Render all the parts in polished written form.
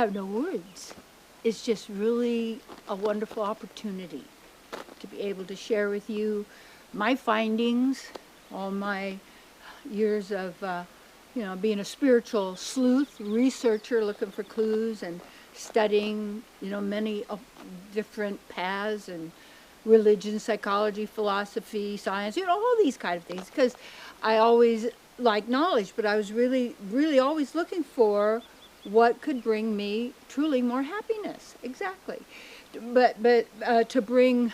have no words. It's just really a wonderful opportunity to be able to share with you my findings, all my years of, being a spiritual sleuth, researcher, looking for clues and studying, many different paths and religion, psychology, philosophy, science, all these kind of things. Because I always liked knowledge, but I was really, really always looking for what could bring me truly more happiness. Exactly. But to bring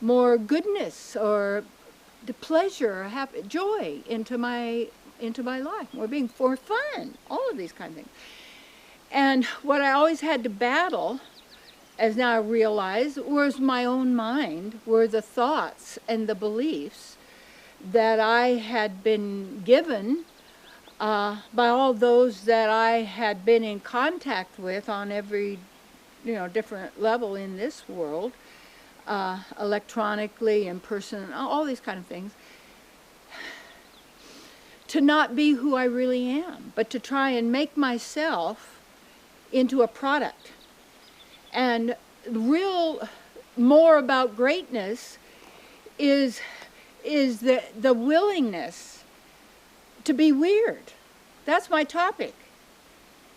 more goodness or the pleasure, happy, joy into my life, more being for fun, all of these kind of things. And what I always had to battle, as now I realize, was my own mind, were the thoughts and the beliefs that I had been given by all those that I had been in contact with on every, different level in this world, electronically, in person, all these kind of things. To not be who I really am, but to try and make myself into a product. And real more about greatness is the willingness to be weird. That's my topic.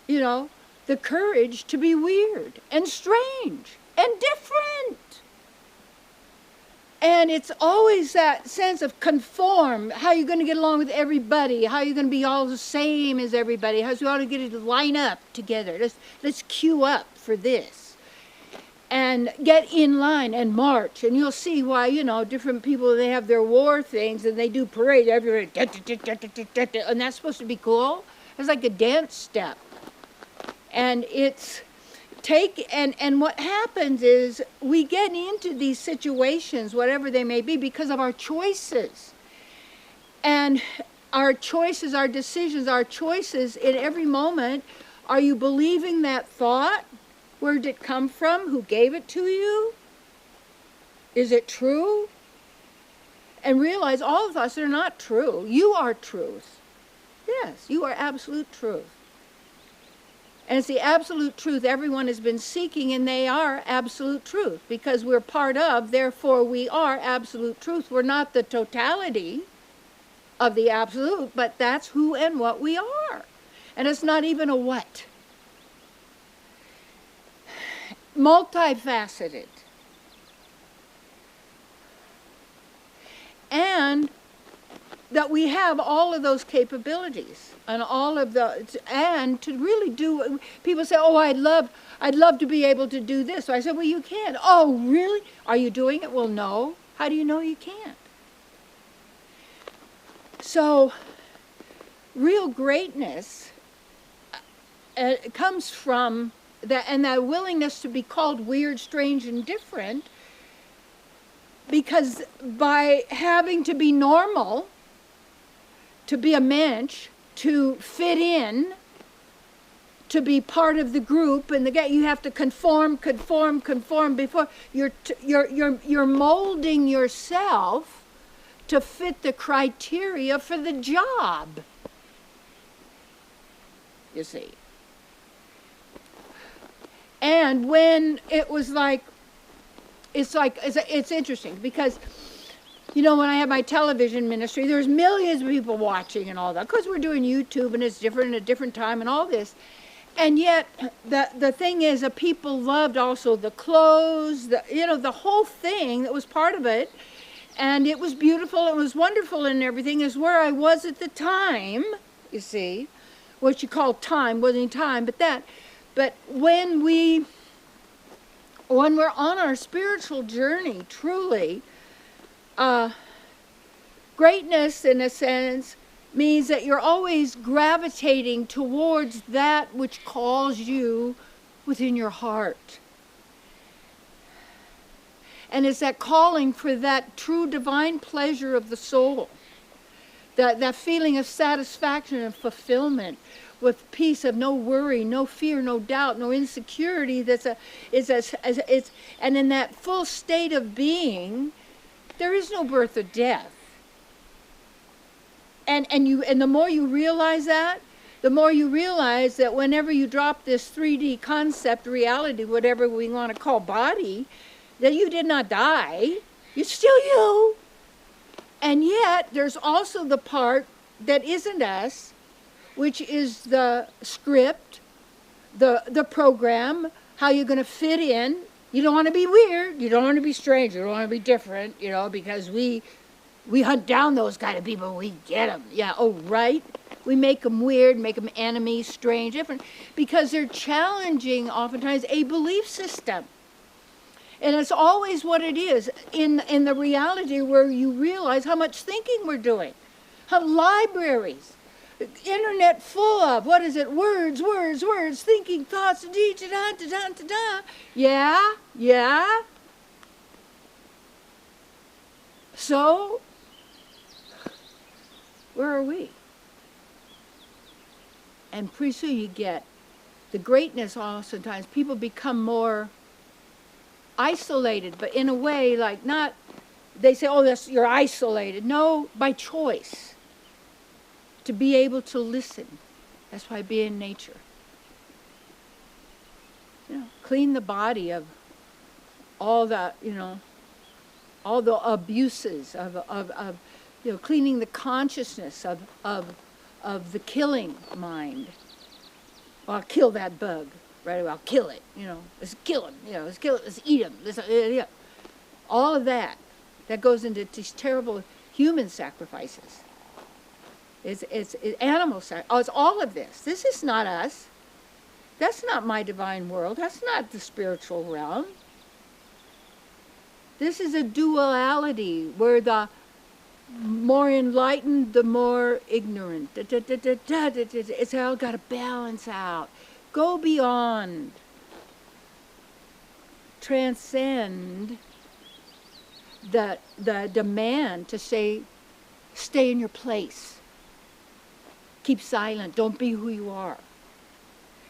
The courage to be weird and strange and different. And it's always that sense of conform. How are you going to get along with everybody? How are you going to be all the same as everybody? How we ought to get it to line up together. Let's queue up for this. And get in line and march. And you'll see why, different people, they have their war things and they do parades everywhere. And that's supposed to be cool. It's like a dance step. And it's and what happens is we get into these situations, whatever they may be, because of our choices. And our choices, our decisions, our choices in every moment, are you believing that thought? Where did it come from? Who gave it to you? Is it true? And realize all of us are not true. You are truth. Yes, you are absolute truth. And it's the absolute truth everyone has been seeking, and they are absolute truth. Because we're part of, therefore we are absolute truth. We're not the totality of the absolute, but that's who and what we are. And it's not even a what. Multifaceted. And that we have all of those capabilities and all of the, and to really do, people say, oh, I'd love to be able to do this. So I said, well, you can. Oh, really? Are you doing it? Well, no. How do you know you can't? So, real greatness comes from that, and that willingness to be called weird, strange, and different, because by having to be normal, to be a mensch, to fit in, to be part of the group, and you have to conform before you're molding yourself to fit the criteria for the job. You see. And when it was it's interesting because, when I had my television ministry, there's millions of people watching and all that, because we're doing YouTube and it's different at a different time and all this. And yet, the thing is that people loved also the clothes, the whole thing that was part of it. And it was beautiful, it was wonderful and everything, is where I was at the time, you see. What you call time, wasn't time, but when we're on our spiritual journey, truly, greatness, in a sense, means that you're always gravitating towards that which calls you within your heart. And it's that calling for that true divine pleasure of the soul, that feeling of satisfaction and fulfillment, with peace of no worry, no fear, no doubt, no insecurity. And in that full state of being, there is no birth or death. And the more you realize that, the more you realize that whenever you drop this 3D concept, reality, whatever we want to call body, that you did not die. You're still you. And yet, there's also the part that isn't us, which is the script, the program, how you're going to fit in. You don't want to be weird. You don't want to be strange. You don't want to be different, you know, because we hunt down those kind of people. We get them. Yeah, oh, right. We make them weird, make them enemies, strange, different, because they're challenging, oftentimes, a belief system. And it's always what it is in the reality where you realize how much thinking we're doing. How libraries, internet full of, what is it, words, thinking, thoughts, da-da-da-da-da-da. Yeah. So, where are we? And pretty soon you get the greatness. Oftentimes people become more isolated, but in a way, like, not, they say, oh, you're isolated. No, by choice. To be able to listen. That's why be in nature. You know, clean the body of all the, you know, all the abuses of you know, cleaning the consciousness of the killing mind. Well, I'll kill that bug, right away. I'll kill it, you know. Let's kill him, you know. Let's kill it. Let's eat him. Yeah. All of that goes into these terrible human sacrifices. It's animal sacrifice. Oh, it's all of this. This is not us. That's not my divine world. That's not the spiritual realm. This is a duality where the more enlightened, the more ignorant. It's all got to balance out. Go beyond. Transcend the demand to say, stay in your place. Keep silent. Don't be who you are.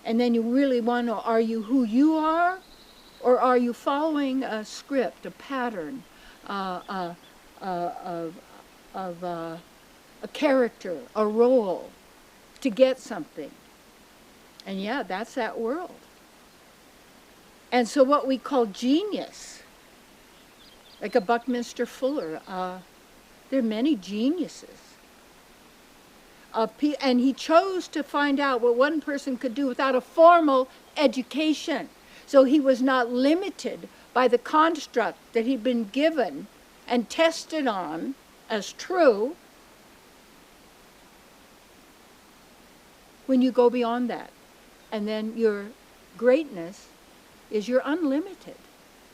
And then you really want to know, are you who you are? Or are you following a script, a pattern, of a character, a role, to get something? And yeah, that's that world. And so what we call genius, like a Buckminster Fuller, there are many geniuses. And he chose to find out what one person could do without a formal education. So he was not limited by the construct that he'd been given and tested on as true. When you go beyond that, and then your greatness is you're unlimited,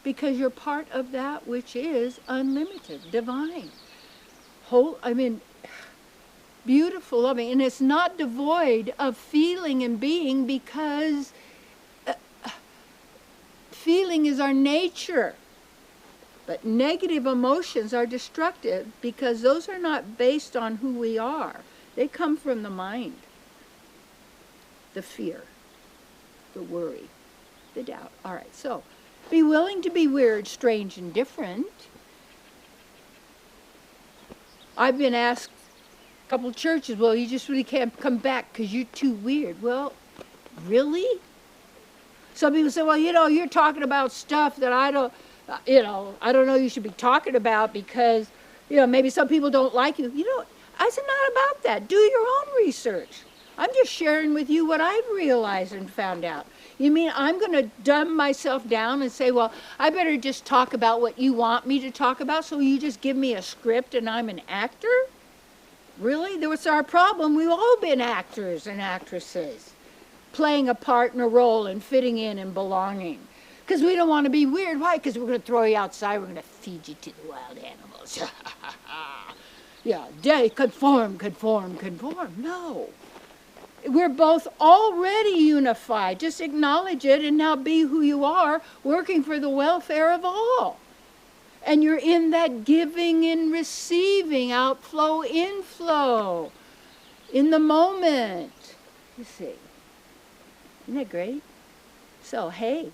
because you're part of that which is unlimited, divine. Beautiful, loving, and it's not devoid of feeling and being, because feeling is our nature. But negative emotions are destructive, because those are not based on who we are. They come from the mind. The fear, the worry, the doubt. All right, so be willing to be weird, strange, and different. I've been asked a couple churches, well, you just really can't come back because you're too weird. Well, really? Some people say, well, you know, you're talking about stuff that I don't know you should be talking about because, you know, maybe some people don't like you. You know, I said, not about that. Do your own research. I'm just sharing with you what I've realized and found out. You mean I'm going to dumb myself down and say, well, I better just talk about what you want me to talk about, so you just give me a script and I'm an actor? Really? That was our problem. We've all been actors and actresses, playing a part and a role and fitting in and belonging. Because we don't want to be weird. Why? Because we're going to throw you outside. We're going to feed you to the wild animals. Yeah, conform. No. We're both already unified. Just acknowledge it and now be who you are, working for the welfare of all. And you're in that giving and receiving, outflow, inflow, in the moment. You see. Isn't that great? So, hey,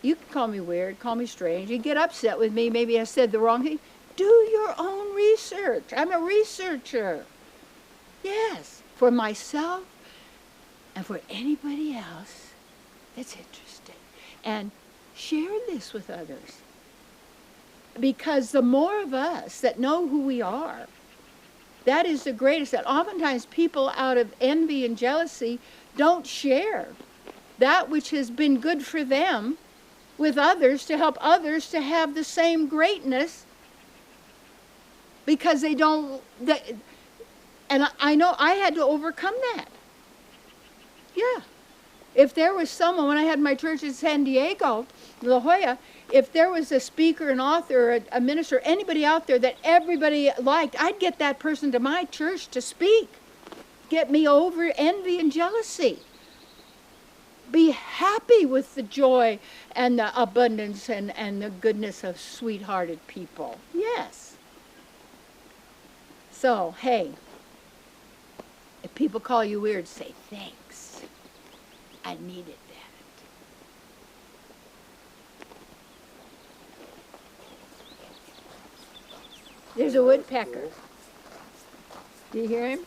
you can call me weird, call me strange, you get upset with me, maybe I said the wrong thing. Do your own research. I'm a researcher. Yes. for myself and for anybody else that's interested. And share this with others. Because the more of us that know who we are, that is the greatest. And oftentimes people out of envy and jealousy don't share that which has been good for them with others to help others to have the same greatness, because they don't, and I know I had to overcome that. Yeah. If there was someone, when I had my church in San Diego, La Jolla, if there was a speaker, an author, a minister, anybody out there that everybody liked, I'd get that person to my church to speak. Get me over envy and jealousy. Be happy with the joy and the abundance and the goodness of sweethearted people. Yes. So, hey, if people call you weird, say thanks. I needed that. There's a woodpecker. Do you hear him?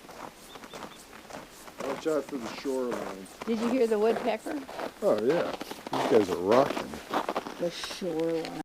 Watch out for the shoreline. Did you hear the woodpecker? Oh, yeah. These guys are rocking. The shoreline.